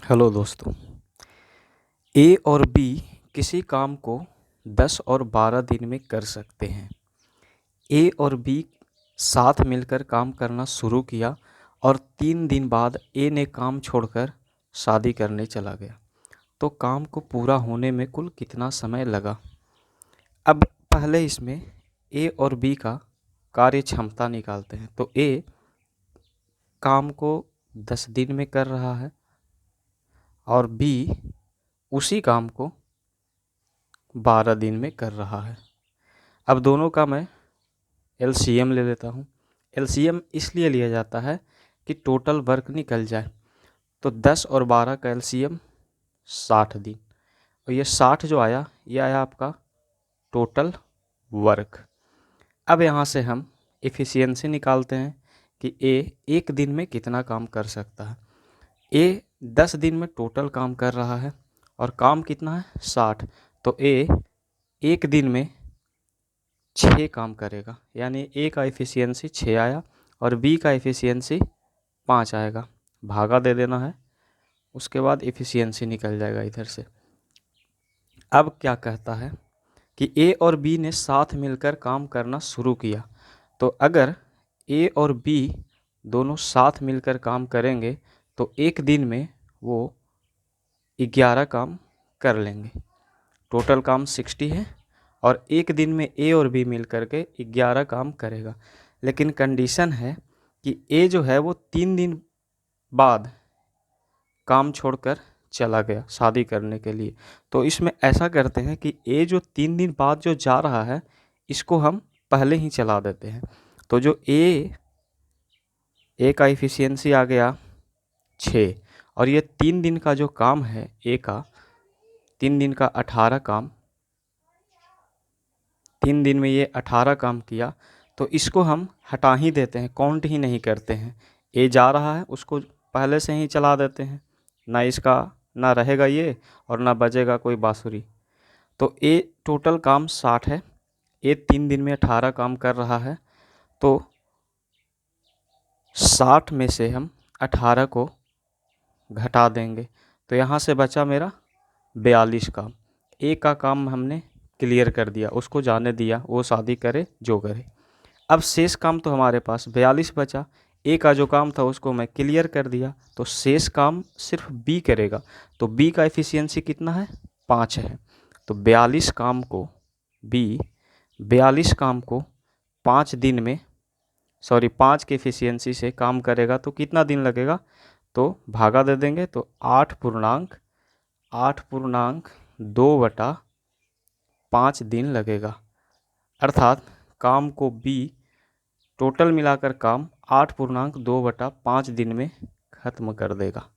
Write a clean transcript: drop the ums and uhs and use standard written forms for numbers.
Hello दोस्तों। ए और B किसी काम को 10 और 12 दिन में कर सकते हैं। ए और बी साथ मिलकर काम करना शुरू किया और 3 दिन बाद ए ने काम छोड़कर शादी करने चला गया। तो काम को पूरा होने में कुल कितना समय लगा? अब पहले इसमें ए और बी का कार्य क्षमता निकालते हैं। तो ए काम को 10 दिन में कर रहा है और बी उसी काम को 12 दिन में कर रहा है। अब दोनों का मैं एलसीएम ले लेता हूँ। एलसीएम इसलिए लिया जाता है कि टोटल वर्क निकल जाए। तो 10 और 12 का एलसीएम 60 दिन, और ये 60 जो आया ये आया आपका टोटल वर्क। अब यहाँ से हम एफिशिएंसी निकालते हैं कि ए एक दिन में कितना काम कर सकता है। ए 10 दिन में टोटल काम कर रहा है और काम कितना है 60। तो ए एक दिन में 6 काम करेगा, यानी ए का एफिशिएंसी 6 आया और बी का एफिशिएंसी 5 आएगा। भागा दे देना है, उसके बाद एफिशिएंसी निकल जाएगा इधर से। अब क्या कहता है कि ए और बी ने साथ मिलकर काम करना शुरू किया। तो अगर ए और बी दोनों साथ मिलकर काम करेंगे तो एक दिन में वो 11 काम कर लेंगे। टोटल काम 60 है और एक दिन में ए और बी मिल करके 11 काम करेगा। लेकिन कंडीशन है कि ए जो है वो 3 दिन बाद काम छोड़कर चला गया शादी करने के लिए। तो इसमें ऐसा करते हैं कि ए जो 3 दिन बाद जो जा रहा है इसको हम पहले ही चला देते हैं। तो जो ए का एफिशिएंसी आ गया 6 और ये 3 दिन का जो काम है ए का 3 दिन का 18 काम, 3 दिन में ये 18 काम किया। तो इसको हम हटा ही देते हैं, काउंट ही नहीं करते हैं। ए जा रहा है उसको पहले से ही चला देते हैं, ना इसका ना रहेगा ये और ना बजेगा कोई बांसुरी। तो ए टोटल काम 60 है, ए 3 दिन में 18 काम कर रहा है। तो 60 में से हम 18 को घटा देंगे तो यहाँ से बचा मेरा 42 काम। ए का काम हमने क्लियर कर दिया, उसको जाने दिया, वो शादी करे जो करे। अब शेष काम तो हमारे पास 42 बचा। ए का जो काम था उसको मैं क्लियर कर दिया, तो शेष काम सिर्फ बी करेगा। तो बी का एफिशिएंसी कितना है 5 है। तो 42 काम को बी 42 काम को 5 दिन में 5 के एफिशिएंसी से काम करेगा तो कितना दिन लगेगा? तो भागा दे देंगे तो 8.2/5 दिन लगेगा। अर्थात काम को बी टोटल मिलाकर काम 8.2/5 दिन में ख़त्म कर देगा।